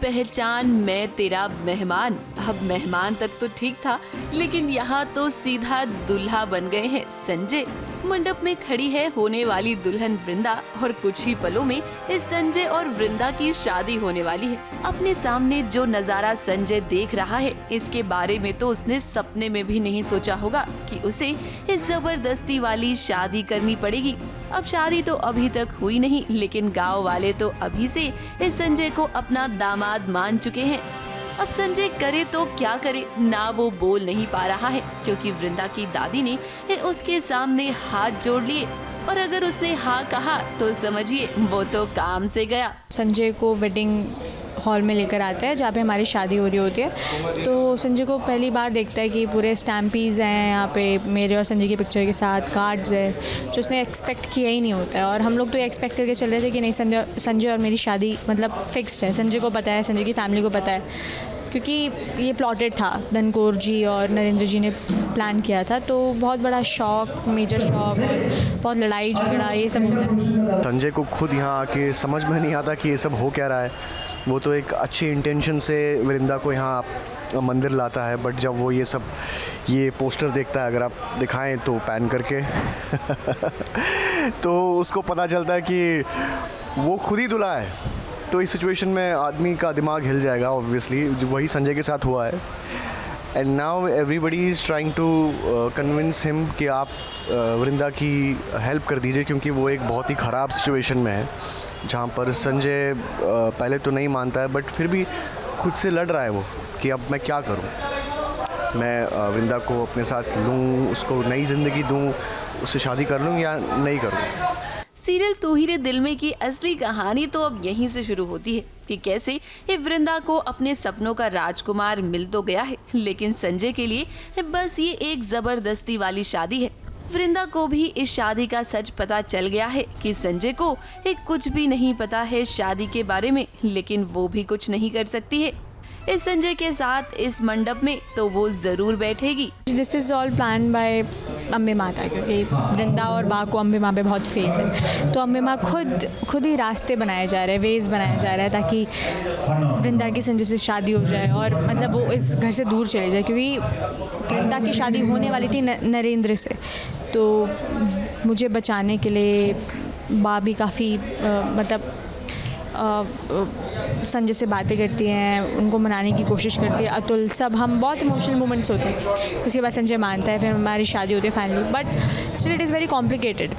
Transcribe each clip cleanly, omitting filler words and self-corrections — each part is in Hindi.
पहचान मैं तेरा मेहमान। अब मेहमान तक तो ठीक था, लेकिन यहाँ तो सीधा दूल्हा बन गए हैं संजय। मंडप में खड़ी है होने वाली दुल्हन वृंदा और कुछ ही पलों में इस संजय और वृंदा की शादी होने वाली है। अपने सामने जो नजारा संजय देख रहा है, इसके बारे में तो उसने सपने में भी नहीं सोचा होगा कि उसे इस जबरदस्ती वाली शादी करनी पड़ेगी। अब शादी तो अभी तक हुई नहीं, लेकिन गांव वाले तो अभी से इस संजय को अपना दामाद मान चुके हैं। अब संजय करे तो क्या करे, ना वो बोल नहीं पा रहा है, क्योंकि वृंदा की दादी ने उसके सामने हाथ जोड़ लिए और अगर उसने हाँ कहा तो समझिए वो तो काम से गया। संजय को वेडिंग हॉल में लेकर आता है जहाँ पे हमारी शादी हो रही होती है। तो संजय को पहली बार देखता है कि पूरे स्टैम्पीज़ हैं यहाँ पे मेरे और संजय की पिक्चर के साथ, कार्ड्स है जो उसने एक्सपेक्ट किया ही नहीं होता है। और हम लोग तो एक्सपेक्ट करके चल रहे थे कि नहीं, संजय और मेरी शादी मतलब फिक्स्ड है। संजय को पता है, संजय की फैमिली को पता है, क्योंकि ये प्लॉटेड था। धनकौर जी और नरेंद्र जी ने प्लान किया था। तो बहुत बड़ा शॉक, मेजर शॉक, बहुत लड़ाई झगड़ा ये सब होता है। संजय को खुद यहाँ आके समझ में नहीं आता कि ये सब हो क्या रहा है। वो तो एक अच्छी इंटेंशन से वृंदा को यहाँ मंदिर लाता है, बट जब वो ये पोस्टर देखता है, अगर आप दिखाएं तो पैन करके तो उसको पता चलता है कि वो खुद ही दूल्हा है। तो इस सिचुएशन में आदमी का दिमाग हिल जाएगा ऑब्वियसली, वही संजय के साथ हुआ है। And now everybody is trying to convince him कि आप वृंदा की हेल्प कर दीजिए, क्योंकि वो एक बहुत ही ख़राब सिचुएशन में है, जहाँ पर संजय पहले तो नहीं मानता है, बट फिर भी खुद से लड़ रहा है वो कि अब मैं क्या करूँ। मैं वृंदा को अपने साथ लूँ, उसको नई ज़िंदगी दूँ, उससे शादी कर लूँ या नहीं करूँ। सीरियल तू ही रे दिल में की असली कहानी तो अब यहीं से शुरू होती है कि कैसे ये वृंदा को अपने सपनों का राजकुमार मिल तो गया है, लेकिन संजय के लिए बस ये एक जबरदस्ती वाली शादी है। वृंदा को भी इस शादी का सच पता चल गया है कि संजय को कुछ भी नहीं पता है शादी के बारे में, लेकिन वो भी कुछ नहीं कर सकती है। इस संजय के साथ इस मंडप में तो वो जरूर बैठेगी। This is all plan by Ambe Mata, क्योंकि वृंदा और बा को अम्बे माँ पे बहुत फेथ है। तो अम्बे माँ खुद ही रास्ते बनाए जा रहे हैं, वेज बनाया जा रहा है, ताकि वृंदा की संजय से शादी हो जाए और मतलब वो इस घर से दूर चले जाए। क्योंकि वृंदा की शादी होने वाली थी नरेंद्र से, तो मुझे बचाने के लिए बा भी काफ़ी संजय से बातें करती हैं, उनको मनाने की कोशिश करती है। अतुल, सब हम बहुत इमोशनल मोमेंट्स होते हैं। उसके बाद संजय मानता है, फिर हमारी शादी होती है finally, but still it is very complicated.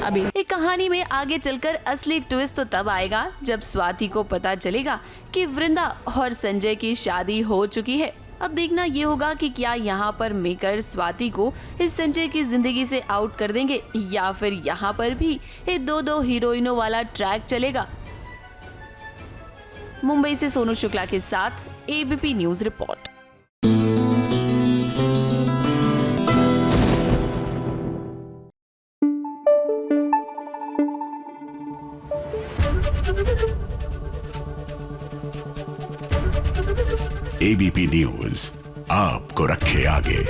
अभी एक कहानी में आगे चलकर असली ट्विस्ट तो तब आएगा जब स्वाति को पता चलेगा कि वृंदा और संजय की शादी हो चुकी है। अब देखना ये होगा कि क्या यहाँ पर मेकर स्वाति को इस संजय की जिंदगी से आउट कर देंगे, या फिर यहाँ पर भी दो हीरोइनों वाला ट्रैक चलेगा। मुंबई से सोनू शुक्ला के साथ ABP news report. ABP news आपको रखे आगे।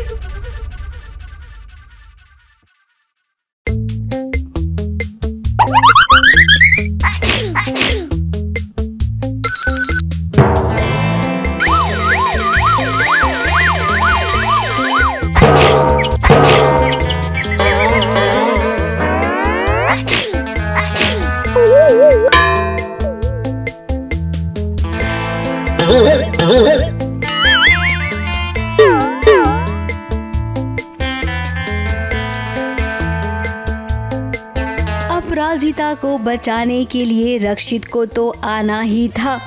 अपराजिता को बचाने के लिए रक्षित को तो आना ही था।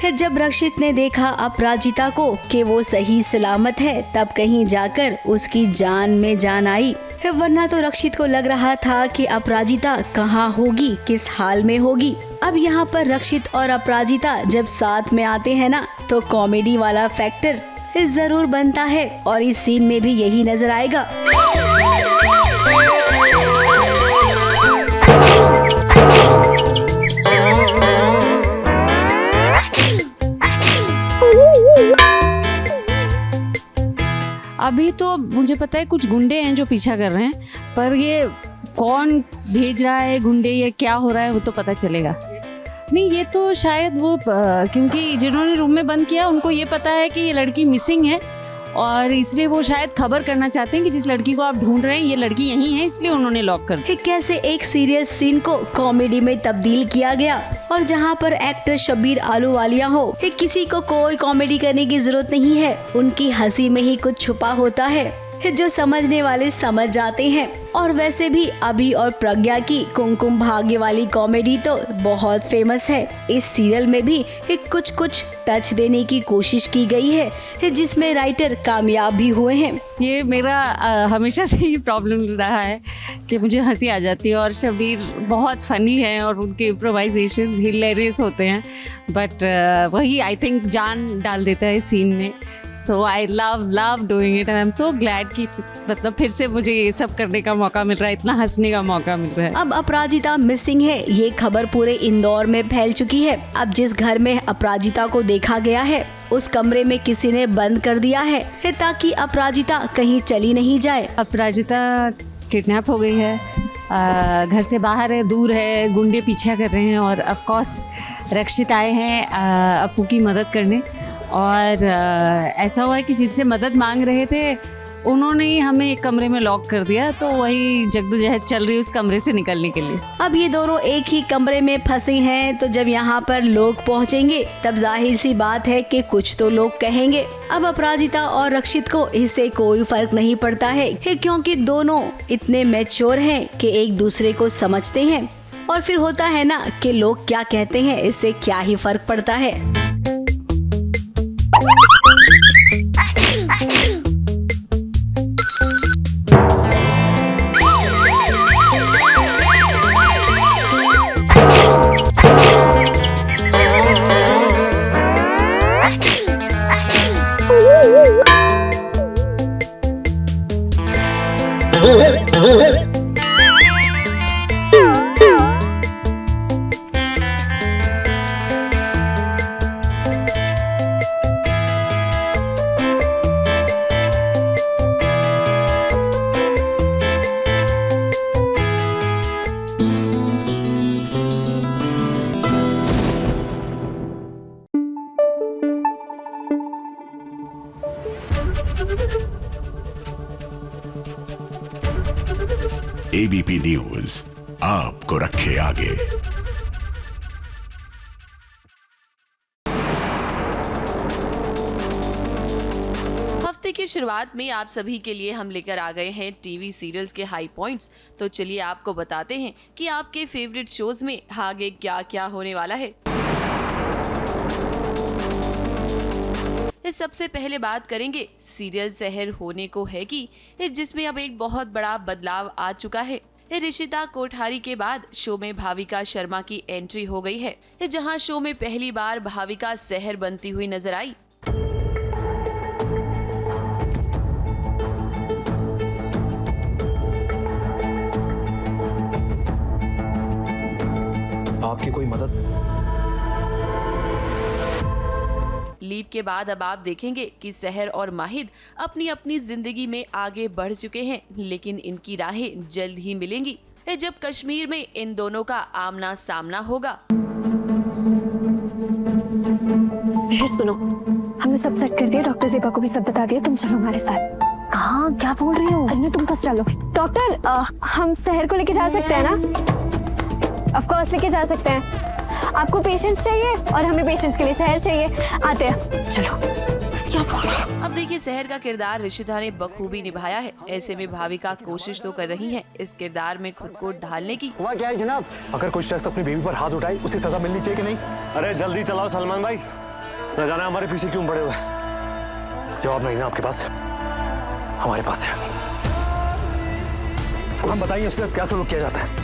फिर जब रक्षित ने देखा अपराजिता को कि वो सही सलामत है, तब कहीं जाकर उसकी जान में जान आई। वरना तो रक्षित को लग रहा था कि अपराजिता कहाँ होगी, किस हाल में होगी। अब यहाँ पर रक्षित और अपराजिता जब साथ में आते हैं ना, तो कॉमेडी वाला फैक्टर जरूर बनता है, और इस सीन में भी यही नजर आएगा। अभी तो मुझे पता है कुछ गुंडे हैं जो पीछा कर रहे हैं, पर ये कौन भेज रहा है गुंडे, ये क्या हो रहा है वो तो पता चलेगा। नहीं, ये तो शायद वो क्योंकि जिन्होंने रूम में बंद किया उनको ये पता है कि ये लड़की मिसिंग है, और इसलिए वो शायद खबर करना चाहते हैं कि जिस लड़की को आप ढूंढ रहे हैं ये लड़की यहीं है, इसलिए उन्होंने लॉक कर दिया। कैसे एक सीरियस सीन को कॉमेडी में तब्दील किया गया, और जहां पर एक्टर शब्बीर आलूवालिया हो, किसी को कोई कॉमेडी करने की जरूरत नहीं है, उनकी हंसी में ही कुछ छुपा होता है जो समझने वाले समझ जाते हैं। और वैसे भी अभी और प्रज्ञा की कुमकुम भाग्य वाली कॉमेडी तो बहुत फेमस है। इस सीरियल में भी कुछ टच देने की कोशिश की गई है, जिसमें राइटर कामयाब भी हुए हैं। ये मेरा हमेशा से ही प्रॉब्लम रहा है कि मुझे हंसी आ जाती है, और शब्बीर बहुत फनी है और उनके इम्प्रोवाइजेशंस हिलेरियस होते हैं, बट वही आई थिंक जान डाल देता है सीन में। So I love doing it, and I am so glad कि मतलब फिर से मुझे ये सब करने का मौका मिल रहा है, इतना हंसने का मौका मिल रहा है। अब अपराजिता मिसिंग है, ये खबर पूरे इंदौर में फैल चुकी है। अब जिस घर में अपराजिता को देखा गया है उस कमरे में किसी ने बंद कर दिया है ताकि अपराजिता कहीं चली नहीं जाए। अपराजिता किडनैप हो गई है, घर से बाहर है, दूर है, गुंडे पीछा कर रहे हैं, और ऑफ कोर्स रक्षित आए हैं अपू की मदद करने। और ऐसा हुआ है कि जिनसे मदद मांग रहे थे उन्होंने ही हमें एक कमरे में लॉक कर दिया, तो वही जद्दोजहद चल रही है उस कमरे से निकलने के लिए। अब ये दोनों एक ही कमरे में फंसे हैं, तो जब यहाँ पर लोग पहुँचेंगे तब जाहिर सी बात है कि कुछ तो लोग कहेंगे। अब अपराजिता और रक्षित को इससे कोई फर्क नहीं पड़ता है, क्योंकि दोनों इतने मैच्योर हैं कि एक दूसरे को समझते हैं। और फिर होता है ना कि लोग क्या कहते हैं, इससे क्या ही फर्क पड़ता है। एबीपी न्यूज आपको रखे आगे। हफ्ते की शुरुआत में आप सभी के लिए हम लेकर आ गए हैं टीवी सीरियल्स के हाई पॉइंट्स। तो चलिए आपको बताते हैं कि आपके फेवरेट शोज में आगे क्या क्या होने वाला है। इस सबसे पहले बात करेंगे सीरियल सहर होने को है कि, जिसमें अब एक बहुत बड़ा बदलाव आ चुका है। ऋषिता कोठारी के बाद शो में भाविका शर्मा की एंट्री हो गई है, जहां शो में पहली बार भाविका सहर बनती हुई नजर आई। आपकी कोई मदद? लीव के बाद अब आप देखेंगे कि सहर और माहिद अपनी अपनी जिंदगी में आगे बढ़ चुके हैं, लेकिन इनकी राहें जल्द ही मिलेंगी जब कश्मीर में इन दोनों का आमना सामना होगा। सहर सुनो, हमने सब सेट कर दिया, डॉक्टर ज़ेबा को भी सब बता दिया, तुम चलो हमारे साथ। कहाँ, क्या बोल रही हो? अरे तुम बस चलो। डॉक्टर, हम सहर को लेके जा सकते हैं ना? ऑफ कोर्स लेके जा सकते हैं। आपको पेशेंट्स चाहिए और हमें पेशेंट्स के लिए सहर चाहिए। आते हैं, चलो। क्या बोल रहे हो? अब देखिए, सहर का किरदार ऋषिता ने बखूबी निभाया है। ऐसे में भाविका कोशिश तो कर रही है इस किरदार में खुद को ढालने की। हुआ क्या है जनाब? अगर कोई शख्स अपनी बेबी पर हाथ उठाए उसे सजा मिलनी चाहिए कि नहीं? अरे जल्दी चलाओ सलमान भाई, न जाने हमारे पीछे क्यों पड़े हुए। जवाब नहीं ना आपके पास? हमारे पास है। हम बताइए उसके साथ क्या सलूक किया जाता है?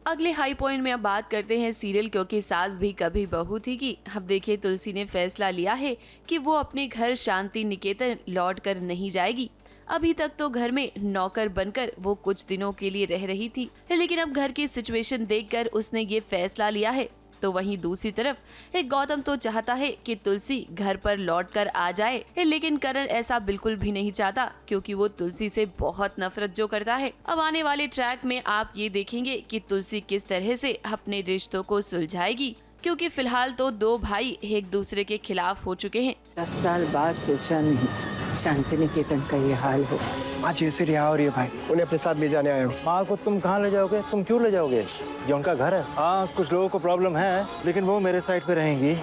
अगले हाई पॉइंट में अब बात करते हैं सीरियल क्योंकि सास भी कभी बहू थी की। अब देखिए, तुलसी ने फैसला लिया है कि वो अपने घर शांति निकेतन लौट कर नहीं जाएगी। अभी तक तो घर में नौकर बनकर वो कुछ दिनों के लिए रह रही थी, लेकिन अब घर की सिचुएशन देखकर उसने ये फैसला लिया है। तो वहीं दूसरी तरफ एक गौतम तो चाहता है कि तुलसी घर पर लौटकर आ जाए, लेकिन करण ऐसा बिल्कुल भी नहीं चाहता, क्योंकि वो तुलसी से बहुत नफरत जो करता है। अब आने वाले ट्रैक में आप ये देखेंगे कि तुलसी किस तरह से अपने रिश्तों को सुलझाएगी, क्योंकि फिलहाल तो दो भाई एक दूसरे के खिलाफ हो चुके हैं। 10 साल बाद सोचा नहीं शांति निकेतन का ये हाल हो। आज ऐसे रिहा हो रही है भाई, उन्हें अपने साथ ले जाने आए हो। माँ को तुम कहाँ ले जाओगे? तुम क्यों ले जाओगे? ये उनका घर है। हाँ, कुछ लोगों को प्रॉब्लम है, लेकिन वो मेरे साइड पे रहेंगी।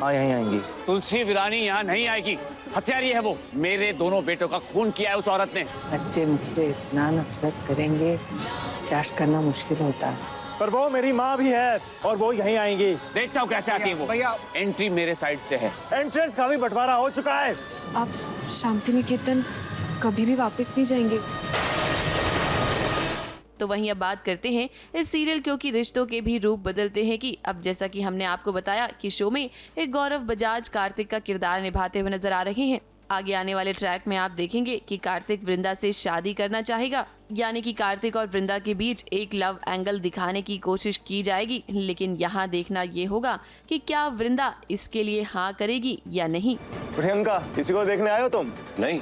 हाँ, यहीं आएंगी। तुलसी वीरानी यहाँ नहीं आएगी। हत्यारी है वो। मेरे दोनों बेटों का खून किया है उस औरत ने। बच्चे मुझसे इतना नफरत करेंगे, बर्दाश्त करना मुश्किल होता है। पर वो मेरी माँ भी है और वो यहीं आएंगी। देखता हूँ कैसे आती है वो। भैया, एंट्री मेरे साइड से है। एंट्रेंस का भी बंटवारा हो चुका है। आप शांति निकेतन कभी भी वापस नहीं जाएंगे। तो वहीं अब बात करते हैं इस सीरियल क्योंकि रिश्तों के भी रूप बदलते हैं कि अब जैसा कि हमने आपको बताया कि शो में एक गौरव बजाज कार्तिक का किरदार निभाते हुए नजर आ रहे हैं। आगे आने वाले ट्रैक में आप देखेंगे कि कार्तिक वृंदा से शादी करना चाहेगा, यानी कि कार्तिक और वृंदा के बीच एक लव एंगल दिखाने की कोशिश की जाएगी। लेकिन यहाँ देखना ये होगा कि क्या वृंदा इसके लिए हाँ करेगी या नहीं। प्रियंका, किसी को देखने आए हो तुम? नहीं,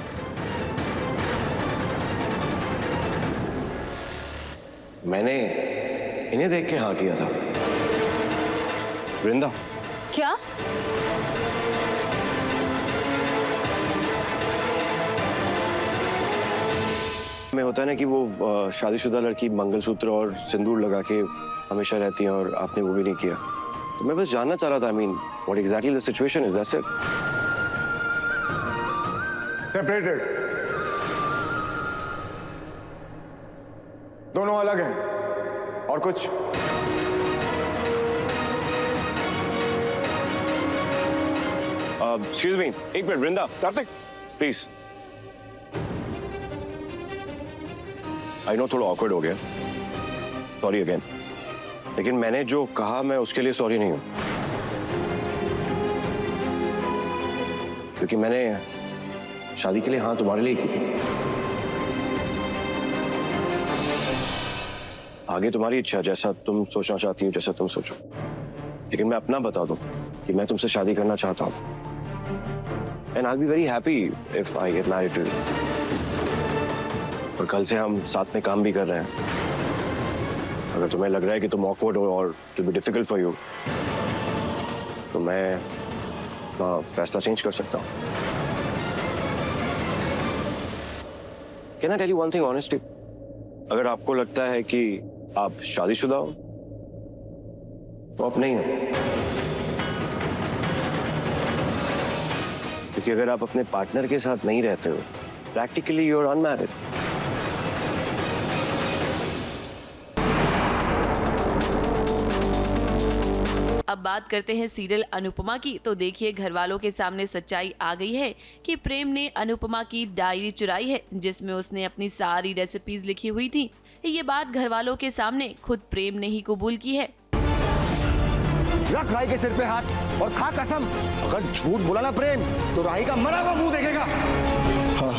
मैंने इन्हें देख के हाँ किया था। वृंदा, क्या? में होता है ना कि वो शादीशुदा लड़की मंगलसूत्र और सिंदूर लगा के हमेशा रहती है और आपने वो भी नहीं किया। तो मैं बस जानना चाह रहा था, I mean what exactly the situation is, that's it. Separated, दोनों अलग हैं। और कुछ? एक्सक्यूज मी, एक minute. Vrinda, Kartik, please. I know थोड़ा ऑकवर्ड हो गया, सॉरी अगेन, लेकिन मैंने जो कहा मैं उसके लिए सॉरी नहीं हूं, क्योंकि मैंने शादी के लिए हाँ तुम्हारे लिए की थी। आगे तुम्हारी इच्छा, जैसा तुम सोचना चाहती हो, जैसा तुम सोचो, लेकिन मैं अपना बता दूं कि मैं तुमसे शादी करना चाहता हूं। And I will be very happy if I get married to you. और कल से हम साथ में काम भी कर रहे हैं। अगर तुम्हें लग रहा है कि तुम ऑकवर्ड हो और it will be difficult for you, तो मैं फैसला चेंज कर सकता हूँ। Can I tell you one thing honestly? अगर आपको लगता है कि आप शादीशुदा हो तो आप नहीं हो, क्योंकि अगर आप अपने पार्टनर के साथ नहीं रहते हो, प्रैक्टिकली यू आर अनमैरिड। अब बात करते हैं सीरियल अनुपमा की। तो देखिए, घर वालों के सामने सच्चाई आ गई है कि प्रेम ने अनुपमा की डायरी चुराई है, जिसमें उसने अपनी सारी रेसिपीज लिखी हुई थी। ये बात घर वालों के सामने खुद प्रेम ने ही कबूल की है। रख राही के सिर पे हाथ और खा कसम, अगर झूठ बोला ना प्रेम तो राही का मरा हुआ मुंह देखेगा। हाँ,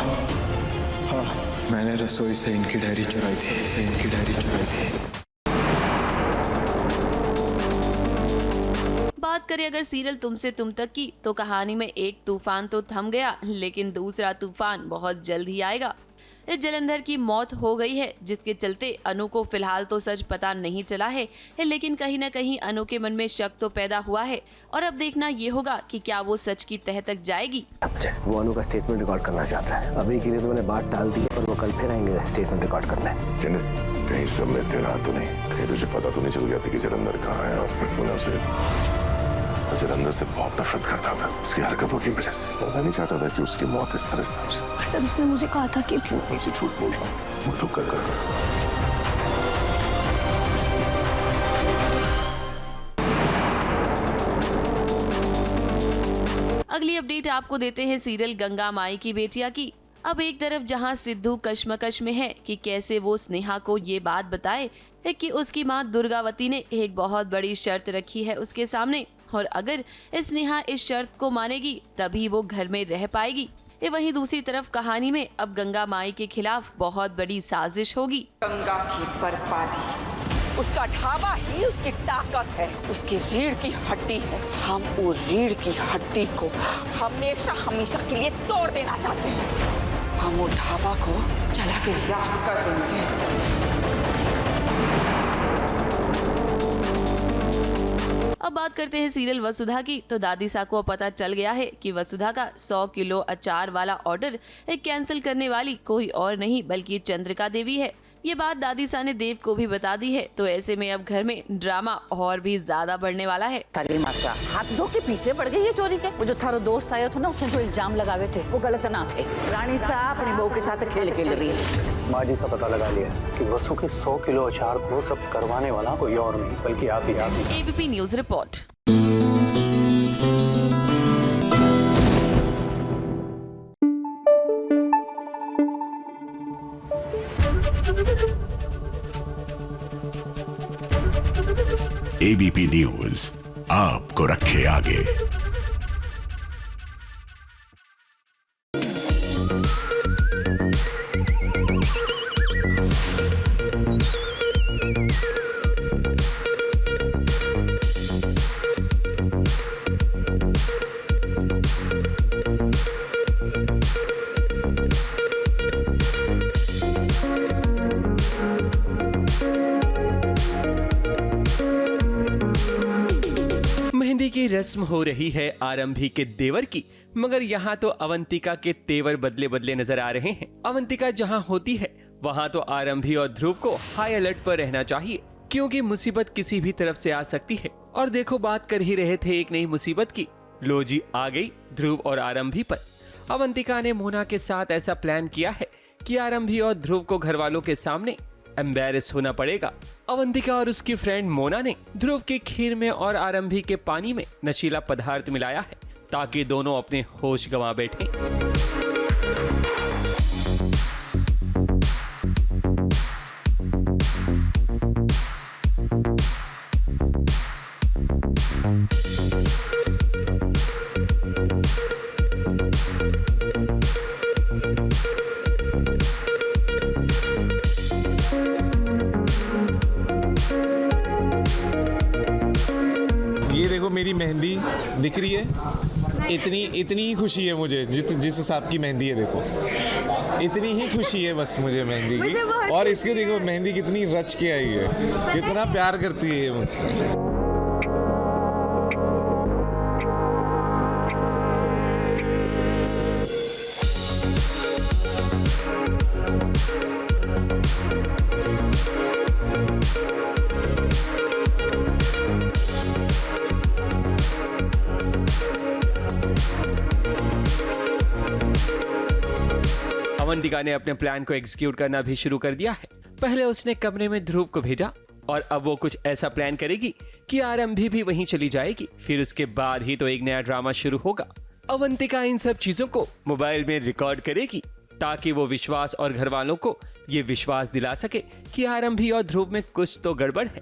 मैंने रसोई से इनकी डायरी चुराई थी। बात करें अगर सीरियल तुमसे तुम तक की, तो कहानी में एक तूफान तो थम गया, लेकिन दूसरा तूफान बहुत जल्द ही आएगा। इस जलंधर की मौत हो गई है, जिसके चलते अनु को फिलहाल तो सच पता नहीं चला है, लेकिन कहीं न कहीं अनु के मन में शक तो पैदा हुआ है। और अब देखना ये होगा कि क्या वो सच की तह तक जाएगी। वो अनु का स्टेटमेंट रिकॉर्ड करना चाहता है। अभी के लिए तो मैंने बात टाल दी है, पर वो कल फिर आएंगे स्टेटमेंट रिकॉर्ड करना है। कहीं सब में तेरा तो नहीं, कहीं तुझे पता तो नहीं चल गया था कि जलंधर कहाँ है, और फिर तूने उसे जलंधर से बहुत नफरत करता था उसकी हरकतों की वजह से। मैं नहीं चाहता था कि उसकी मौत इस तरह से हो जाए। सर, उसने मुझे कहा था कि तुमसे झूठ बोली, वो तो कर अगली अपडेट आपको देते हैं सीरियल गंगा माई की बेटिया की। अब एक तरफ जहां सिद्धू कश्मकश में है कि कैसे वो स्नेहा को ये बात बताए कि उसकी मां दुर्गावती ने एक बहुत बड़ी शर्त रखी है उसके सामने, और अगर स्नेहा इस शर्त को मानेगी तभी वो घर में रह पाएगी। वहीं दूसरी तरफ कहानी में अब गंगा माई के खिलाफ बहुत बड़ी साजिश होगी। गंगा की बर्बादी, उसका ढाबा ही उसकी ताकत है, उसकी रीढ़ की हड्डी है। हम वो रीढ़ की हड्डी को हमेशा हमेशा के लिए तोड़ देना चाहते हैं। हम वो ढाबा को जला के राख कर देंगे। अब बात करते हैं सीरियल वसुधा की। तो दादीसा को पता चल गया है कि वसुधा का 100 किलो अचार वाला ऑर्डर कैंसिल करने वाली कोई और नहीं बल्कि चंद्रिका देवी है। ये बात दादीसा ने देव को भी बता दी है। तो ऐसे में अब घर में ड्रामा और भी ज्यादा बढ़ने वाला है। ताली माता हाथ धो के पीछे पड़ गई है चोरी के। वो जो थारो दोस्त आया था ना, उसने जो इल्जाम लगावे थे वो गलत ना थे। रानी साहब अपनी बहू के साथ खेल खेल रही है। माँ जी से पता लगा लिया कि वसु के 100 किलो अचार को सब करवाने वाला कोई और नहीं बल्कि आप ही। ABP news report. ABP news आपको रखे आगे। मेहंदी की रस्म हो रही है आरंभी के देवर की, मगर यहाँ तो अवंतिका के तेवर बदले बदले नजर आ रहे हैं। अवंतिका जहाँ होती है वहाँ तो आरंभी और ध्रुव को हाई अलर्ट पर रहना चाहिए, क्योंकि मुसीबत किसी भी तरफ से आ सकती है। और देखो, बात कर ही रहे थे एक नई मुसीबत की, लो जी आ गई ध्रुव और आरंभी पर। अवंतिका ने मोना के साथ ऐसा प्लान किया है कि आरंभी और ध्रुव को घर वालों के सामने एम्बैरेस होना पड़ेगा। अवंतिका और उसकी फ्रेंड मोना ने ध्रुव के खीर में और आरंभी के पानी में नशीला पदार्थ मिलाया है ताकि दोनों अपने होश गंवा बैठें। ये देखो मेरी मेहंदी दिख रही है। इतनी ही खुशी है मुझे जिस हिसाब की मेहंदी है, देखो इतनी ही खुशी है बस मुझे मेहंदी की। और इसके देखो मेहंदी कितनी रच के आई है, कितना प्यार करती है ये मुझसे। अवंतिका ने अपने प्लान को एग्जीक्यूट करना भी शुरू कर दिया है। पहले उसने कमरे में ध्रुव को भेजा और अब वो कुछ ऐसा प्लान करेगी कि आरंभी भी वहीं चली जाएगी। फिर उसके बाद ही तो एक नया ड्रामा शुरू होगा। अवंतिका इन सब चीजों को मोबाइल में रिकॉर्ड करेगी ताकि वो विश्वास और घर वालों को ये विश्वास दिला सके कि आरंभी और ध्रुव में कुछ तो गड़बड़ है।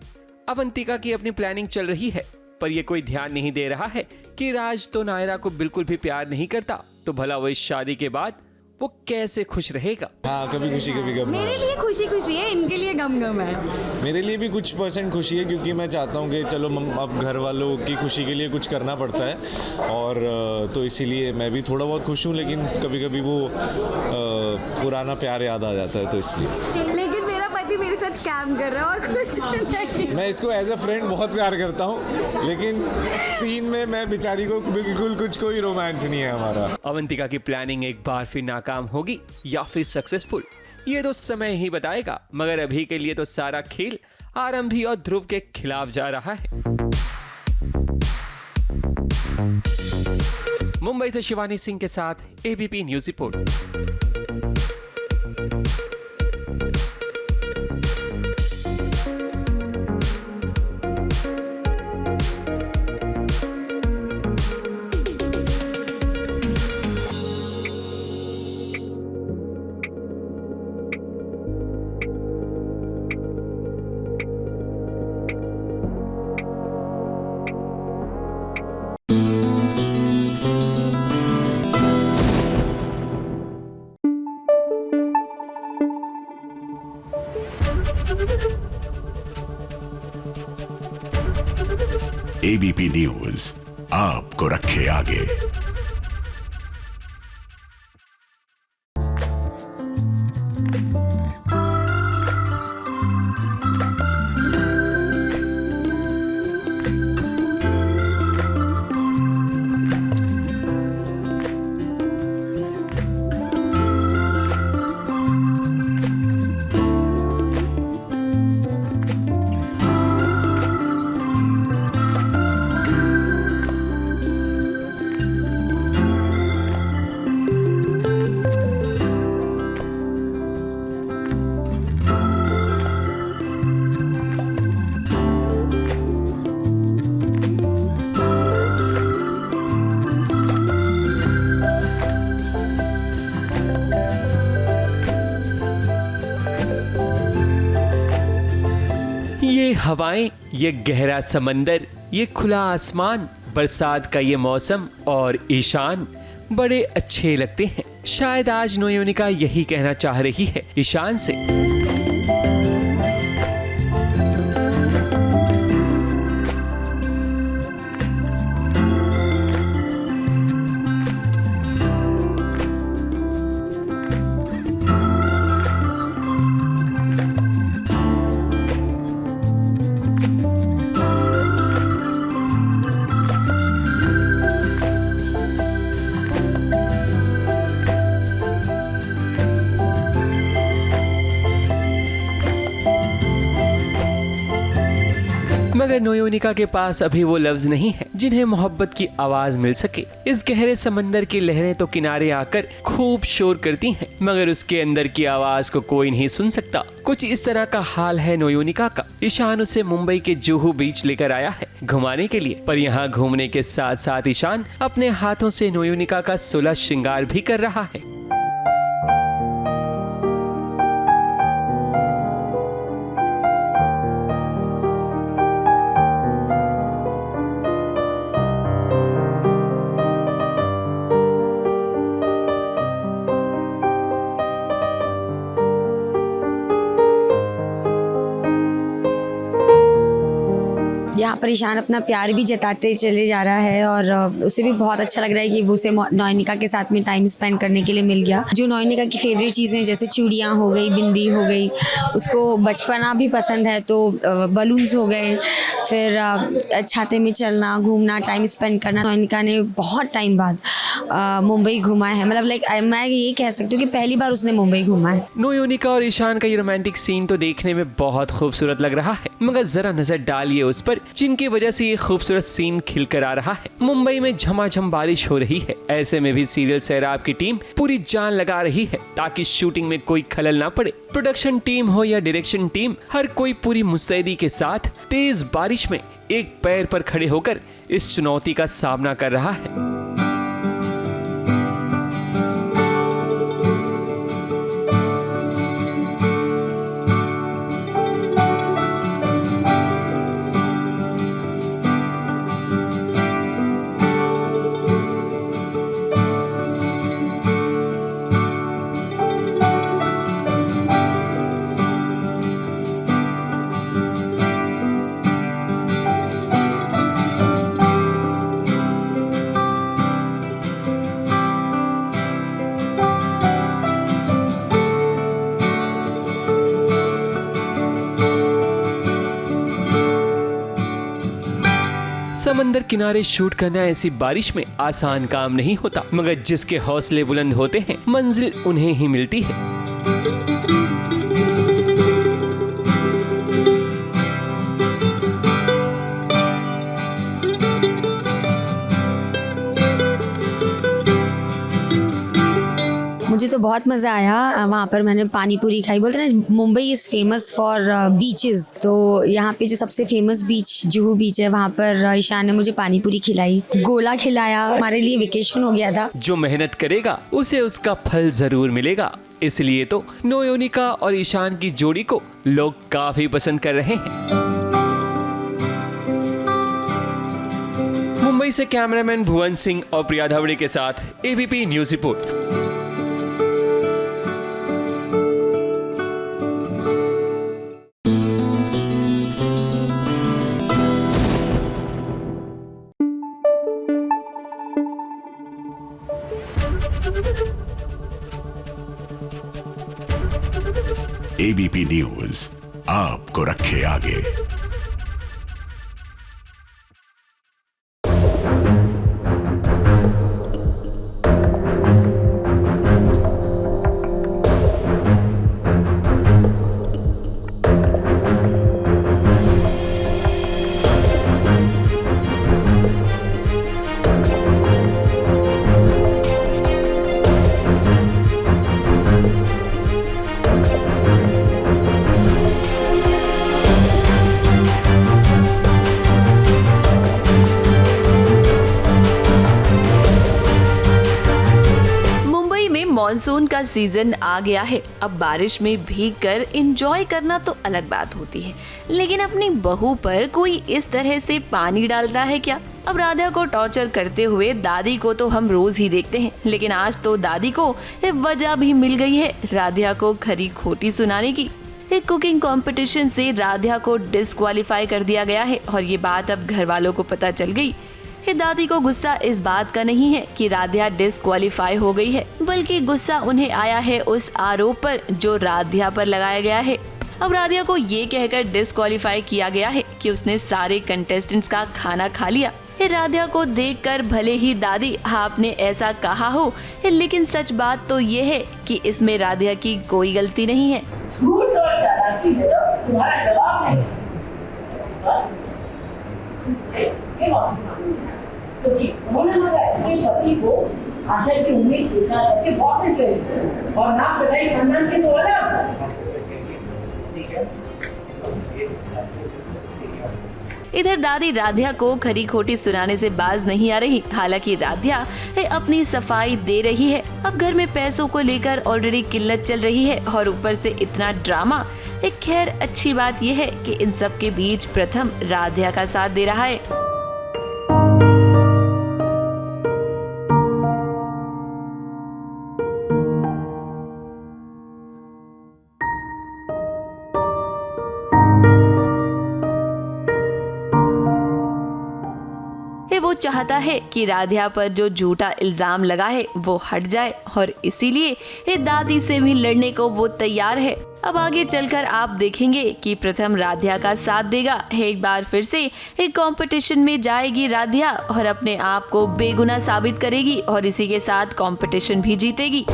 अवंतिका की अपनी प्लानिंग चल रही है, पर ये कोई ध्यान नहीं दे रहा है कि राज तो नायरा को बिल्कुल भी प्यार नहीं करता, तो भला वो इस शादी के बाद वो कैसे खुश रहेगा। हाँ, कभी खुशी कभी गम। मेरे लिए खुशी खुशी है, इनके लिए गम गम है। मेरे लिए भी कुछ % खुशी है, क्योंकि मैं चाहता हूँ कि चलो अब घर वालों की खुशी के लिए कुछ करना पड़ता है, और तो इसीलिए मैं भी थोड़ा बहुत खुश हूँ। लेकिन कभी कभी वो पुराना प्यार याद आ जाता है, तो इसलिए। लेकिन मेरा पति मेरे साथ स्कैम कर रहा है और कुछ नहीं। मैं इसको एज अ फ्रेंड बहुत प्यार करता हूँ, लेकिन सीन में मैं बेचारी को बिल्कुल कोई रोमांस नहीं है हमारा। अवंतिका की प्लानिंग एक बार फिर नाकाम होगी या फिर सक्सेसफुल, ये तो समय ही बताएगा। मगर अभी के लिए तो सारा खेल आरंभी और ध्रुव के खिलाफ जा रहा है। मुंबई से शिवानी सिंह के साथ ABP news report. ABP news आपको रखे आगे। ये हवाएं, ये गहरा समंदर, ये खुला आसमान, बरसात का ये मौसम और ईशान बड़े अच्छे लगते हैं। शायद आज नोयोनिका यही कहना चाह रही है ईशान से। मगर नोयोनिका के पास अभी वो लफ्ज नहीं है जिन्हें मोहब्बत की आवाज मिल सके। इस गहरे समंदर की लहरें तो किनारे आकर खूब शोर करती हैं, मगर उसके अंदर की आवाज को कोई नहीं सुन सकता। कुछ इस तरह का हाल है नोयोनिका का। ईशान उसे मुंबई के जुहू बीच लेकर आया है घुमाने के लिए, पर यहाँ घूमने के साथ साथ ईशान अपने हाथों से नोयोनिका का 16 श्रृंगार भी कर रहा है। यहाँ पर ईशान अपना प्यार भी जताते चले जा रहा है और उसे भी बहुत अच्छा लग रहा है कि वो उसे नोयोनिका के साथ में टाइम स्पेंड करने के लिए मिल गया। जो नोयोनिका की फेवरेट चीज़ें जैसे चूड़ियाँ हो गई, बिंदी हो गई, उसको बचपना भी पसंद है, तो बलून्स हो गए, फिर छाते में चलना, घूमना, टाइम स्पेंड करना। नोयोनिका ने बहुत टाइम बाद मुंबई घूमा है, मतलब लाइक मैं ये कह सकती हूँ कि पहली बार उसने मुंबई घूमा है। नोयोनिका और ईशान का ये रोमांटिक सीन तो देखने में बहुत खूबसूरत लग रहा है, मगर जरा नजर डालिए उस पर जिनकी वजह से ये खूबसूरत सीन खिल कर आ रहा है। मुंबई में झमाझम बारिश हो रही है, ऐसे में भी सीरियल सैराब की टीम पूरी जान लगा रही है ताकि शूटिंग में कोई खलल ना पड़े। प्रोडक्शन टीम हो या डायरेक्शन टीम, हर कोई पूरी मुस्तैदी के साथ तेज बारिश में एक पैर पर खड़े होकर इस चुनौती का सामना कर रहा है। समंदर किनारे शूट करना ऐसी बारिश में आसान काम नहीं होता, मगर जिसके हौसले बुलंद होते हैं मंजिल उन्हें ही मिलती है। मुझे तो बहुत मज़ा आया वहाँ पर। मैंने पानी पूरी खाई। बोलते हैं ना Mumbai is famous for beaches, तो यहाँ पे जो सबसे फेमस बीच जुहू बीच है, वहाँ पर ईशान ने मुझे पानी पूरी खिलाई, गोला खिलाया। हमारे लिए वेकेशन हो गया था। जो मेहनत करेगा उसे उसका फल जरूर मिलेगा, इसलिए तो नोयोनिका और ईशान की जोड़ी को लोग काफी पसंद कर रहे हैं। मुंबई से कैमरामैन भुवन सिंह और प्रिया धावड़े के साथ ABP news report. ABP news आपको रखे आगे। मॉनसून का सीजन आ गया है। अब बारिश में भीगकर एंजॉय करना तो अलग बात होती है, लेकिन अपनी बहू पर कोई इस तरह से पानी डालता है क्या? अब राधा को टॉर्चर करते हुए दादी को तो हम रोज ही देखते हैं, लेकिन आज तो दादी को वजह भी मिल गई है राधा को खरी खोटी सुनाने की। एक कुकिंग कंपटीशन से राधा को डिस्क्वालीफाई कर दिया गया है और ये बात अब घर वालों को पता चल गई। दादी को गुस्सा इस बात का नहीं है कि राधा डिस्क्वालीफाई हो गई है, बल्कि गुस्सा उन्हें आया है उस आरोप पर जो राधा पर लगाया गया है। अब राधा को ये कहकर डिस्क्वालीफाई किया गया है कि उसने सारे कंटेस्टेंट्स का खाना खा लिया। राधा को देखकर भले ही दादी आपने ऐसा कहा हो, लेकिन सच बात तो ये है कि इसमें राधा की कोई गलती नहीं है। क्योंकि उन्होंने अपने पति को आशा की उम्मीद पूरा करके वापस ले और ना बताई खानदान के चोला। इधर दादी राधा को खरी खोटी सुनाने से बाज नहीं आ रही। हालांकि राधा अपनी सफाई दे रही है। अब घर में पैसों को लेकर ऑलरेडी किल्लत चल रही है और ऊपर से इतना ड्रामा। खैर अच्छी बात यह है कि इन सब के बीच प्रथम राधा का साथ दे रहा है। वो चाहता है कि राधा पर जो झूठा इल्जाम लगा है वो हट जाए और इसीलिए दादी से भी लड़ने को वो तैयार है। अब आगे चलकर आप देखेंगे कि प्रथम राधा का साथ देगा। एक बार फिर से एक कंपटीशन में जाएगी राधा और अपने आप को बेगुनाह साबित करेगी और इसी के साथ कंपटीशन भी जीतेगी।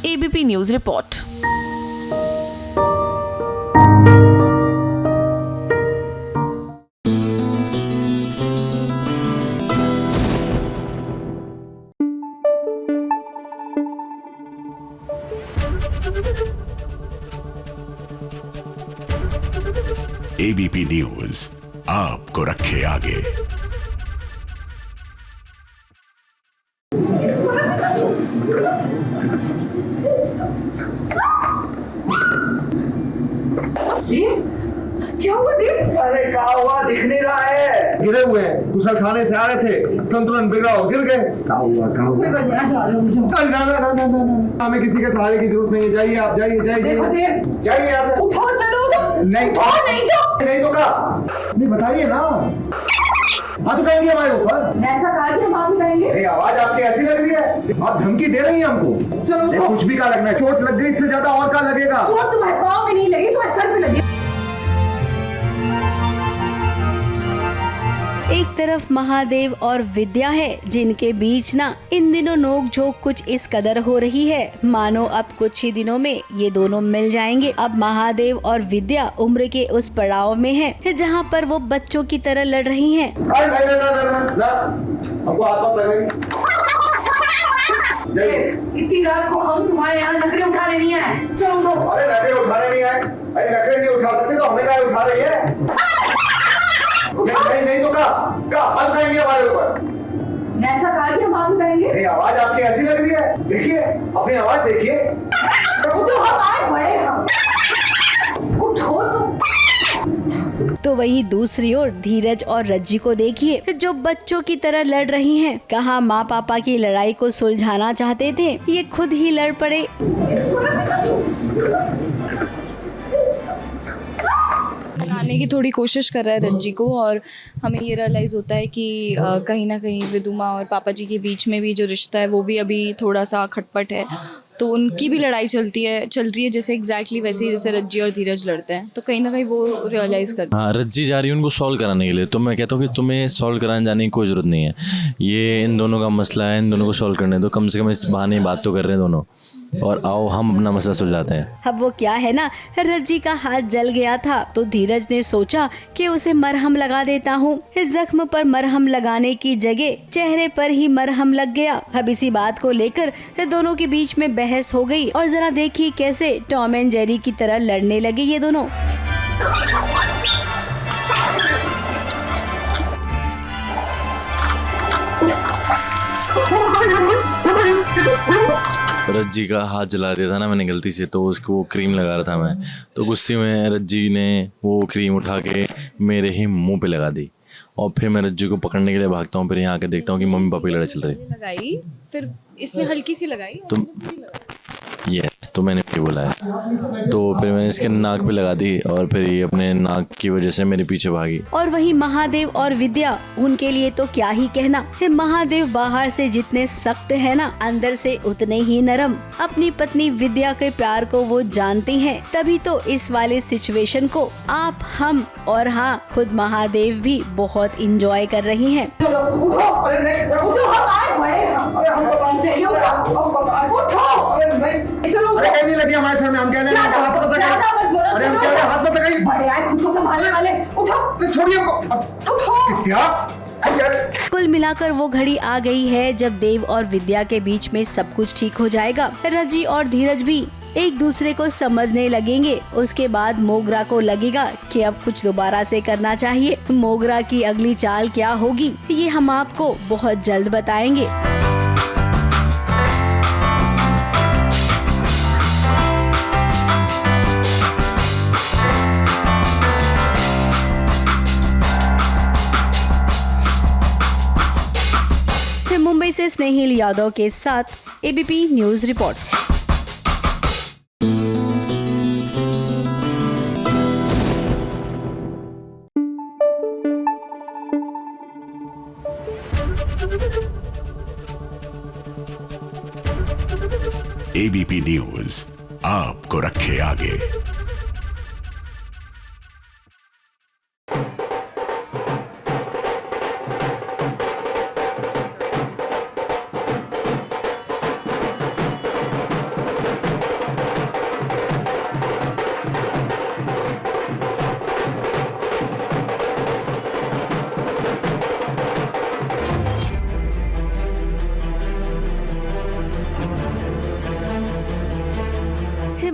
ABP news report. ABP news आपको रखे आगे। क्या हुआ देख? अरे क्या हुआ दिख नहीं रहा है। गिरे हुए हैं, कुशल खाने से आ रहे थे, संतुलन बिगड़ा हो गिर गए। क्या हुआ? ना ना ना ना ना, हमें किसी के सहारे की जरूरत नहीं है। जाइए आप, जाइए जाइए जाइए यहाँ से। उठो चलो। नहीं तो क्या? नहीं बताइए ना। हाथ उठाएंगे हमारे ऊपर? ऐसा कहा कि हम हाथ उठाएंगे? नहीं, आवाज आपकी ऐसी लग रही है, आप धमकी दे रही हैं हमको। चलो कुछ भी क्या लगना है, चोट लग गई, इससे ज्यादा और क्या लगेगा? चोट तुम्हारे पाँव में नहीं लगी, तुम्हारे सर पे लगी। एक तरफ महादेव और विद्या है, जिनके बीच ना इन दिनों नोक-झोंक कुछ इस कदर हो रही है मानो अब कुछ ही दिनों में ये दोनों मिल जाएंगे। अब महादेव और विद्या उम्र के उस पड़ाव में हैं, जहां पर वो बच्चों की तरह लड़ रही हैं। इतनी रात को हम तुम्हारे यहाँ नखरे उठाने नहीं आए। चलो। अरे नखरे उठाने नहीं आए? अरे नखरे नहीं उठा सकते तो हमें क्या उठा रही है? अपनी आवाज देखिए। उठो, हम आए बड़े हम। उठो तुम। तो वही दूसरी ओर धीरज और रज्जी को देखिए, जो बच्चों की तरह लड़ रही हैं। कहाँ माँ पापा की लड़ाई को सुलझाना चाहते थे, ये खुद ही लड़ पड़े। मनाने की थोड़ी कोशिश कर रहा है रज्जी को, और हमें ये रियलाइज़ होता है कि कहीं ना कहीं विदुमा और पापा जी के बीच में भी जो रिश्ता है वो भी अभी थोड़ा सा खटपट है। तो उनकी भी लड़ाई चल रही है जैसे एग्जैक्टली वैसे ही जैसे रज्जी और धीरज लड़ते हैं। तो कहीं ना कहीं वो रियलाइज़ करते हैं। हाँ, रज्जी जा रही है उनको सॉल्व कराने के लिए, तो मैं कहता हूँ कि तुम्हें सॉल्व कराने जाने की कोई ज़रूरत नहीं है। ये इन दोनों का मसला है, इन दोनों को सॉल्व करने दो। कम से कम इस बहाने बात तो कर रहे हैं दोनों, और आओ हम अपना मसला सुलझाते हैं। अब वो क्या है ना, रज्जी का हाथ जल गया था तो धीरज ने सोचा कि उसे मरहम लगा देता हूँ। इस जख्म पर मरहम लगाने की जगह चेहरे पर ही मरहम लग गया। अब इसी बात को लेकर दोनों के बीच में बहस हो गई, और जरा देखिए कैसे टॉम एंड जेरी की तरह लड़ने लगे ये दोनों। रज्जी का हाथ जला दिया था ना मैंने गलती से, तो उसको वो क्रीम लगा रहा था मैं, तो गुस्से में रज्जी ने वो क्रीम उठा के मेरे ही मुंह पे लगा दी। और फिर मैं रज्जी को पकड़ने के लिए भागता हूँ, फिर यहाँ आके देखता हूँ कि मम्मी पापा की लड़ाई चल रही है। लगाई, फिर इसने हल्की सी लगाई, यस, तो मैंने भी बोला है, तो फिर मैंने इसके नाक पे लगा दी, और फिर ये अपने नाक की वजह से मेरे पीछे भागी। और वही महादेव और विद्या, उनके लिए तो क्या ही कहना। महादेव बाहर से जितने सख्त है ना, अंदर से उतने ही नरम। अपनी पत्नी विद्या के प्यार को वो जानती हैं, तभी तो इस वाले सिचुएशन को आप, हम और हाँ खुद महादेव भी बहुत इंजॉय कर रही हैं। चलो उठो, उठो, हम आए बड़े हम। चलो अरे कहने लगी हमारे सर में, हम कहने लगे हाथ मत लगाइए। अरे हम कह रहे हाथ मत लगाइए। बड़े आए खुद को संभालने वाले। उठो, छोड़िए हमको। उठो। क्या? कुल मिलाकर वो घड़ी आ गई है जब देव और विद्या के बीच में सब कुछ ठीक हो जाएगा। रज्जी और धीरज भी एक दूसरे को समझने लगेंगे। उसके बाद मोगरा को लगेगा कि अब कुछ दोबारा से करना चाहिए। मोगरा की अगली चाल क्या होगी, ये हम आपको बहुत जल्द बताएंगे। मुंबई से स्नेहिल यादव के साथ ABP news report. ABP news आपको रखे आगे।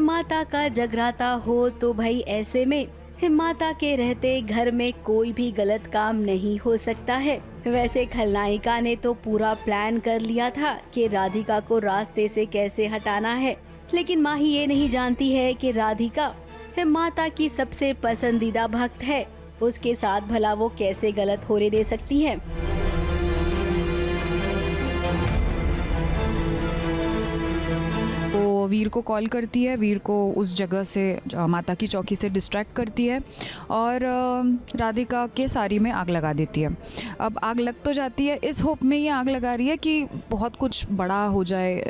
माता का जगराता हो तो भाई ऐसे में माता के रहते घर में कोई भी गलत काम नहीं हो सकता है। वैसे खलनायिका ने तो पूरा प्लान कर लिया था कि राधिका को रास्ते से कैसे हटाना है, लेकिन माही ये नहीं जानती है कि राधिका माता की सबसे पसंदीदा भक्त है। उसके साथ भला वो कैसे गलत होने दे सकती है। वो वीर को कॉल करती है, वीर को उस जगह से माता की चौकी से डिस्ट्रैक्ट करती है और राधिका के साड़ी में आग लगा देती है। अब आग लग तो जाती है, इस होप में ये आग लगा रही है कि बहुत कुछ बड़ा हो जाए,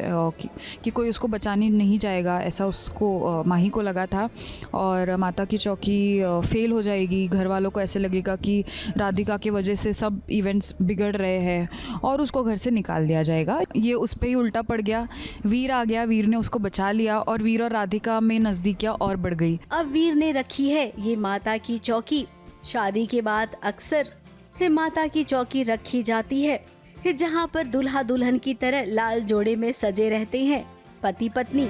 कि कोई उसको बचाने नहीं जाएगा, ऐसा उसको माही को लगा था। और माता की चौकी फेल हो जाएगी, घर वालों को ऐसे लगेगा कि राधिका की वजह से सब इवेंट्स बिगड़ रहे हैं और उसको घर से निकाल दिया जाएगा। ये उस पर ही उल्टा पड़ गया। वीर आ गया, वीर ने उसको बचा लिया और वीर और राधिका में नजदीकियां और बढ़ गई। अब वीर ने रखी है ये माता की चौकी। शादी के बाद अक्सर माता की चौकी रखी जाती है जहाँ पर दुल्हा दुल्हन की तरह लाल जोड़े में सजे रहते हैं पति पत्नी।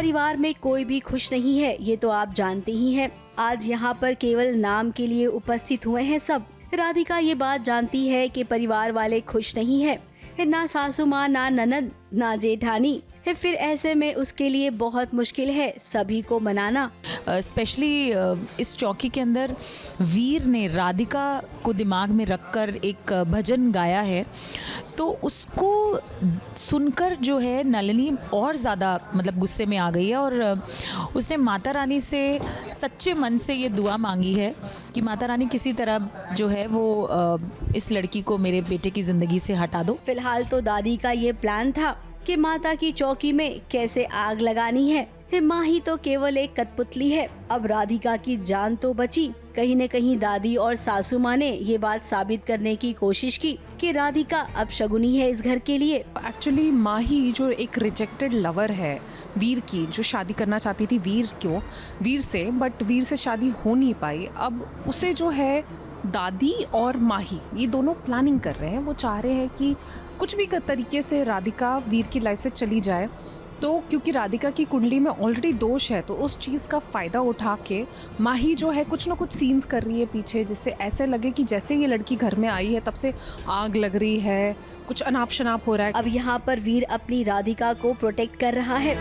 परिवार में कोई भी खुश नहीं है, ये तो आप जानते ही हैं। आज यहाँ पर केवल नाम के लिए उपस्थित हुए हैं सब। राधिका ये बात जानती है कि परिवार वाले खुश नहीं है, ना सासू माँ, ना ननद, ना जेठानी। फिर ऐसे में उसके लिए बहुत मुश्किल है सभी को मनाना। स्पेशली इस चौकी के अंदर वीर ने राधिका को दिमाग में रखकर एक भजन गाया है, तो उसको सुनकर जो है नलिनी और ज़्यादा मतलब गुस्से में आ गई है और उसने माता रानी से सच्चे मन से ये दुआ मांगी है कि माता रानी किसी तरह जो है वो इस लड़की को मेरे बेटे की ज़िंदगी से हटा दो। फिलहाल तो दादी का ये प्लान था कि माता की चौकी में कैसे आग लगानी है। माँ ही तो केवल एक कठपुतली है। अब राधिका की जान तो बची। कहीं न कहीं दादी और सासू माँ ने ये बात साबित करने की कोशिश की कि राधिका अब शगुनी है इस घर के लिए। एक्चुअली माँ ही जो एक रिजेक्टेड लवर है वीर की, जो शादी करना चाहती थी वीर से, बट वीर से शादी हो नहीं पाई। अब उसे जो है दादी और माही ये दोनों प्लानिंग कर रहे हैं। वो चाह रहे हैं कि कुछ भी तरीके से राधिका वीर की लाइफ से चली जाए। तो क्योंकि राधिका की कुंडली में ऑलरेडी दोष है, तो उस चीज़ का फ़ायदा उठा के माही जो है कुछ ना कुछ सीन्स कर रही है पीछे, जिससे ऐसे लगे कि जैसे ये लड़की घर में आई है तब से आग लग रही है, कुछ अनाप शनाप हो रहा है। अब यहाँ पर वीर अपनी राधिका को प्रोटेक्ट कर रहा है।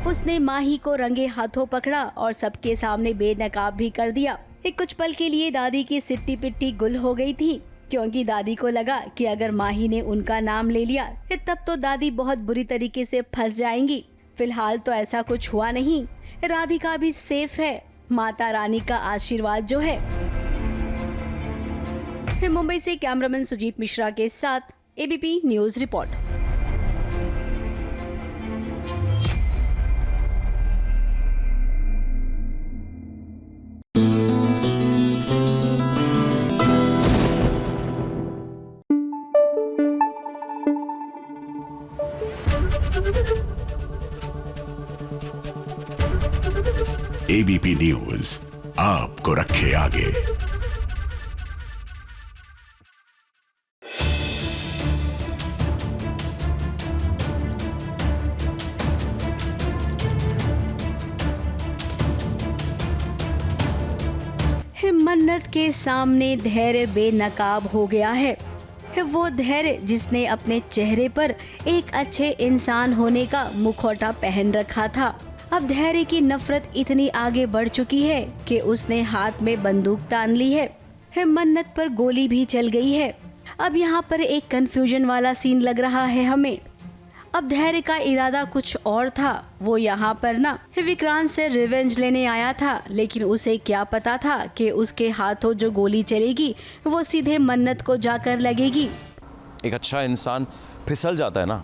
उसने माही को रंगे हाथों पकड़ा और सबके सामने बेनकाब भी कर दिया। कुछ पल के लिए दादी की सिट्टी पिट्टी गुल हो गई थी, क्योंकि दादी को लगा कि अगर माही ने उनका नाम ले लिया तब तो दादी बहुत बुरी तरीके से फंस जाएंगी। फिलहाल तो ऐसा कुछ हुआ नहीं, राधिका भी सेफ है। माता रानी का आशीर्वाद जो है। मुंबई से कैमरामैन सुजीत मिश्रा के साथ ABP news report. ABP news आपको रखे आगे। मन्नत के सामने धैर्य बेनकाब हो गया है। वो धैर्य जिसने अपने चेहरे पर एक अच्छे इंसान होने का मुखौटा पहन रखा था। अब धैर्य की नफरत इतनी आगे बढ़ चुकी है कि उसने हाथ में बंदूक तान ली है। मन्नत पर गोली भी चल गई है। अब यहाँ पर एक कंफ्यूजन वाला सीन लग रहा है हमें। अब धैर्य का इरादा कुछ और था। वो यहाँ पर ना विक्रांत से रिवेंज लेने आया था, लेकिन उसे क्या पता था कि उसके हाथों जो गोली चलेगी वो सीधे मन्नत को जाकर लगेगी। एक अच्छा इंसान फिसल जाता है ना,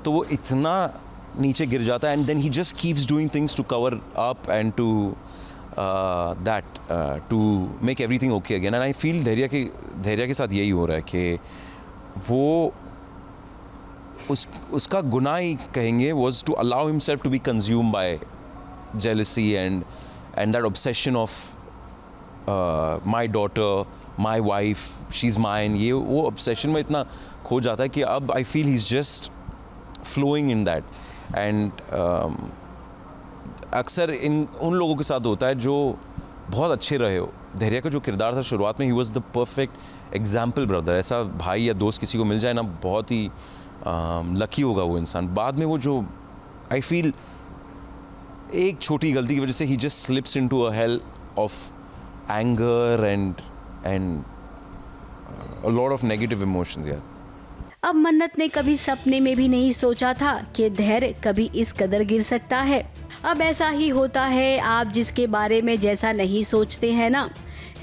तो वो इतना नीचे गिर जाता है, and then he just keeps doing things to cover up and to that to make everything okay again. And I feel धैर्य के साथ यही हो रहा है कि वो उसका गुनाह ही कहेंगे was to allow himself to be consumed by jealousy and that obsession of my daughter, my wife, she's mine। ये वो obsession में इतना खो जाता है कि अब I feel he's just flowing in that। and अक्सर उन लोगों के साथ होता है जो बहुत अच्छे रहे हो। धैर्य का जो किरदार था शुरुआत में, he was the perfect example brother। ऐसा भाई या दोस्त किसी को मिल जाए ना, बहुत ही लकी होगा वो इंसान। बाद में वो जो आई फील एक छोटी गलती की वजह से ही just slips into a hell of anger and a lot of negative emotions यार। अब मन्नत ने कभी सपने में भी नहीं सोचा था कि धैर्य कभी इस कदर गिर सकता है। अब ऐसा ही होता है, आप जिसके बारे में जैसा नहीं सोचते हैं ना,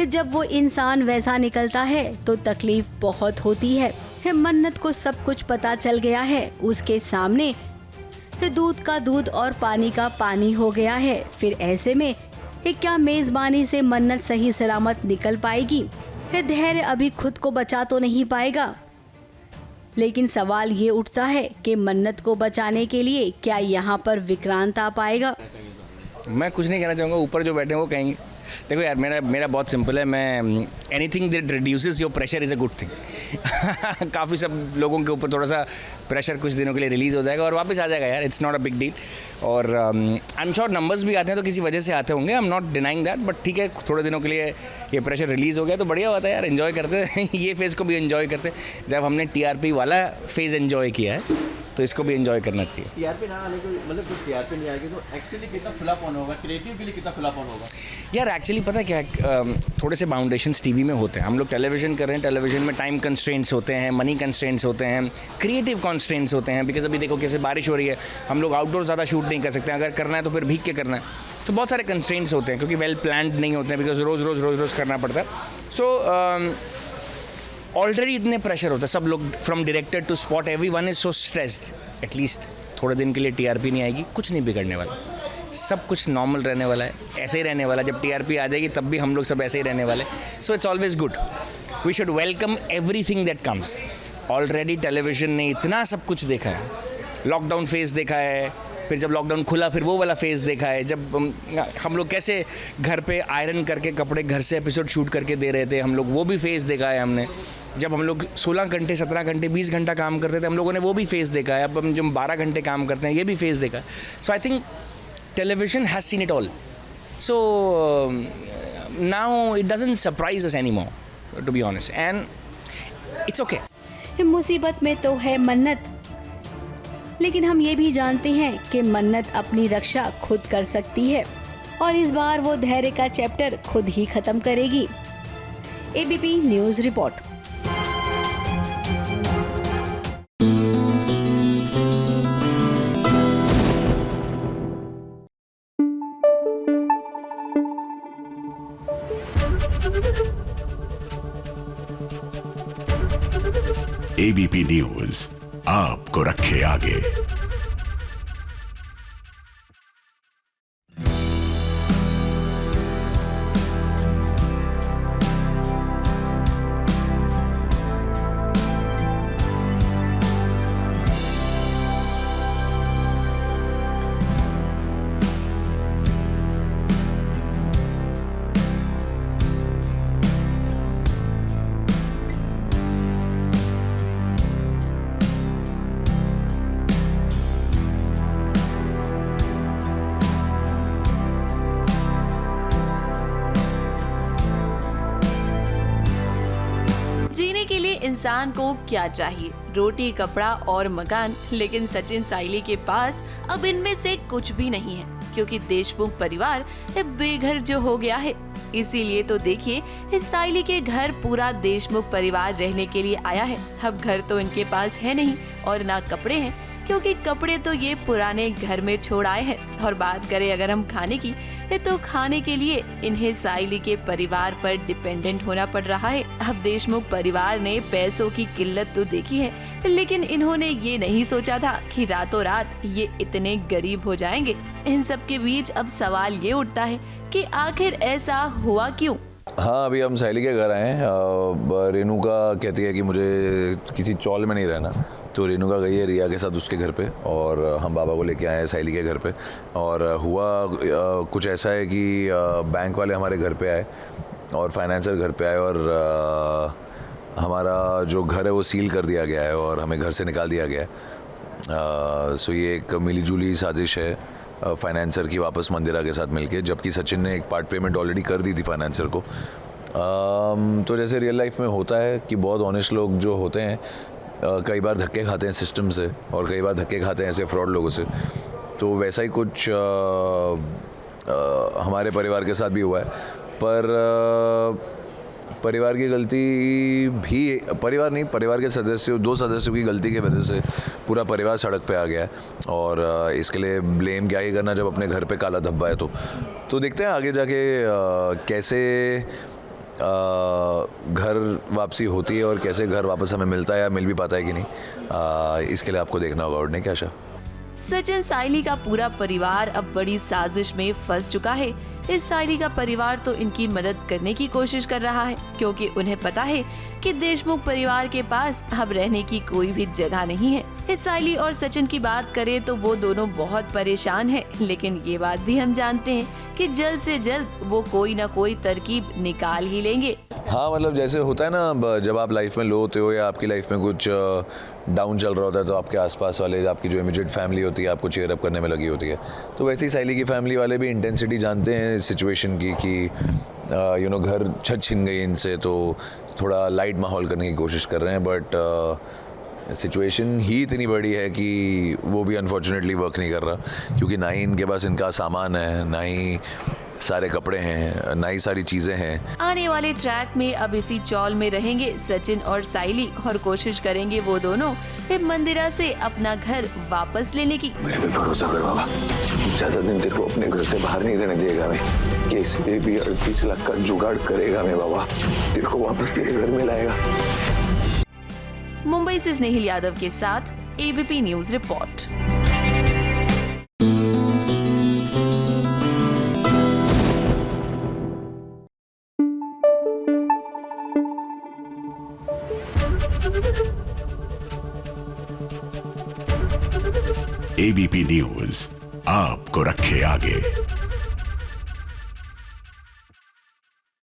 जब वो इंसान वैसा निकलता है तो तकलीफ बहुत होती है। मन्नत को सब कुछ पता चल गया है। उसके सामने दूध का दूध और पानी का पानी हो गया है। फिर ऐसे में ये क्या मेजबानी से मन्नत सही सलामत निकल पाएगी? फिर धैर्य अभी खुद को बचा तो नहीं पाएगा। लेकिन सवाल ये उठता है कि मन्नत को बचाने के लिए क्या यहाँ पर विक्रांत आ पाएगा? मैं कुछ नहीं कहना चाहूँगा, ऊपर जो बैठे हैं वो कहेंगे। देखो यार, मेरा बहुत सिंपल है। मैं anything that reduces your pressure is a good thing. काफ़ी सब लोगों के ऊपर थोड़ा सा प्रेशर कुछ दिनों के लिए रिलीज़ हो जाएगा और वापस आ जाएगा यार। It's not a big deal. और आई एम श्योर नंबर्स भी आते हैं तो किसी वजह से आते होंगे। I am not denying that, but ठीक है, थोड़े दिनों के लिए ये प्रेशर रिलीज़ हो गया तो बढ़िया होता है यार। एंजॉय करते हैं ये फेज़ को भी एंजॉय करते। जब हमने TRP वाला फेज़ एंजॉय किया है तो इसको भी एंजॉय करना चाहिए। TRP ना आने को, मतलब जब TRP नहीं आएगी तो एक्चुअली कितना खुलापन होगा, क्रिएटिव के लिए कितना खुलापन होगा यार? एक्चुअली पता है क्या, थोड़े से बाउंडेशंस टीवी में होते हैं। हम लोग टेलीविजन कर रहे हैं, टेलीविजन में टाइम कंस्ट्रेंट्स होते हैं, मनी कंस्ट्रेंट्स होते हैं, क्रिएटिव कंस्ट्रेंट्स होते हैं। बिकॉज अभी देखो कैसे बारिश हो रही है, हम लोग आउटडोर ज़्यादा शूट नहीं कर सकते। अगर करना है तो फिर भीग के करना है। तो बहुत सारे कंस्ट्रेंट्स होते हैं क्योंकि वेल प्लान्ड नहीं होते हैं, बिकॉज रोज़ करना पड़ता है। सो ऑलरेडी इतने प्रेशर होता है, सब लोग from director to spot, everyone is so stressed. At least थोड़े दिन के लिए TRP नहीं आएगी, कुछ नहीं बिगड़ने वाला, सब कुछ नॉर्मल रहने वाला है, ऐसे ही रहने वाला। जब TRP आ जाएगी तब भी हम लोग सब ऐसे ही रहने वाले। So it's always good, we should welcome everything that comes. Already television ने इतना सब कुछ देखा है, लॉकडाउन फेज़ देखा है, फिर जब लॉकडाउन खुला फिर वो वाला फेज़ देखा है, जब हम लोग कैसे घर पे आयरन करके कपड़े घर से एपिसोड शूट करके दे रहे थे, हम लोग वो भी फेज़ देखा है हमने। जब हम लोग 16 घंटे 17 घंटे 20 घंटा काम करते थे, हम लोगों ने वो भी फेज़ देखा है। अब हम जब 12 घंटे काम करते हैं, ये भी फेज़ देखा है। So I think television has seen it all. So now it doesn't surprise us anymore, to be honest, and it's okay. मुसीबत में तो है मन्नत, लेकिन हम ये भी जानते हैं कि मन्नत अपनी रक्षा खुद कर सकती है और इस बार वो धैर्य का चैप्टर खुद ही खत्म करेगी। ABP news report. ABP news आपको रखे आगे। जीने के लिए इंसान को क्या चाहिए? रोटी, कपड़ा और मकान। लेकिन सचिन साइली के पास अब इनमें से कुछ भी नहीं है, क्योंकि देशमुख परिवार बेघर जो हो गया है। इसीलिए तो देखिए, साइली के घर पूरा देशमुख परिवार रहने के लिए आया है। अब घर तो इनके पास है नहीं और ना कपड़े हैं, क्योंकि कपड़े तो ये पुराने घर में छोड़ आए हैं। और बात करें अगर हम खाने की, तो खाने के लिए इन्हें साइली के परिवार पर डिपेंडेंट होना पड़ रहा है। अब देशमुख परिवार ने पैसों की किल्लत तो देखी है, लेकिन इन्होंने ये नहीं सोचा था कि रातों रात ये इतने गरीब हो जाएंगे। इन सब के बीच अब सवाल ये उठता है कि आखिर ऐसा हुआ क्यों? हाँ, अभी हम साइली के घर आए हैं। रेणुका कहती है कि मुझे किसी चौल में नहीं रहना, तो रेणुका गई है रिया के साथ उसके घर पे, और हम बाबा को लेके आए हैं साइली के घर पे। और हुआ कुछ ऐसा है कि बैंक वाले हमारे घर पे आए और फाइनेंसर घर पे आए, और हमारा जो घर है वो सील कर दिया गया है और हमें घर से निकाल दिया गया है। सो ये एक मिलीजुली साजिश है फाइनेंसर की, वापस मंदिरा के साथ मिलके, जबकि सचिन ने एक पार्ट पेमेंट ऑलरेडी कर दी थी फाइनेंसर को। तो जैसे रियल लाइफ में होता है कि बहुत ऑनेस्ट लोग जो होते हैं कई बार धक्के खाते हैं सिस्टम से, और कई बार धक्के खाते हैं ऐसे फ्रॉड लोगों से। तो वैसा ही कुछ हमारे परिवार के साथ भी हुआ है। पर परिवार की गलती भी, परिवार के सदस्यों, 2 सदस्यों की गलती की वजह से पूरा परिवार सड़क पे आ गया है। और इसके लिए ब्लेम क्या ही करना जब अपने घर पे काला धब्बा है। तो देखते हैं आगे जाके कैसे घर वापसी होती है और कैसे घर वापस हमें मिलता है या मिल भी पाता है कि नहीं। इसके लिए आपको देखना होगा। और नहीं क्या आशा? सचिन साइली का पूरा परिवार अब बड़ी साजिश में फंस चुका है। इस सायली का परिवार तो इनकी मदद करने की कोशिश कर रहा है, क्योंकि उन्हें पता है कि देशमुख परिवार के पास अब रहने की कोई भी जगह नहीं है। इस सायली और सचिन की बात करें तो वो दोनों बहुत परेशान हैं, लेकिन ये बात भी हम जानते हैं कि जल्द से जल्द वो कोई ना कोई तरकीब निकाल ही लेंगे। हाँ, मतलब जैसे होता है ना, जब आप लाइफ में लो होते हो या आपकी लाइफ में कुछ डाउन चल रहा होता है तो आपके आसपास वाले, आपकी जो इमीडिएट फैमिली होती है, आपको चेयर अप करने में लगी होती है। तो वैसे ही सायली की फैमिली वाले भी इंटेंसिटी जानते हैं इस सिचुएशन की कि घर छत छीन गई इनसे, तो थोड़ा लाइट माहौल करने की कोशिश कर रहे हैं। बट सिचुएशन ही इतनी बड़ी है कि वो भी अनफॉर्चुनेटली वर्क नहीं कर रहा, क्योंकि ना ही इनके पास इनका सामान है, ना ही सारे कपड़े हैं, ना ही सारी चीजें हैं। आने वाले ट्रैक में अब इसी चौल में रहेंगे सचिन और सायली और कोशिश करेंगे वो दोनों फिर मंदिरा से अपना घर वापस लेने की। मेरे पे भरोसा कर बाबा, ज्यादा दिन तेरे को अपने घर से बाहर नहीं रहने देगा मैं। कैसे भी 38 लाख का जुगाड़ करेगा मैं बाबा, तेरे को वापस तेरे घर में लाएगा। मुंबई से स्नेहिल यादव के साथ ABP news report. ABP news आपको रखे आगे।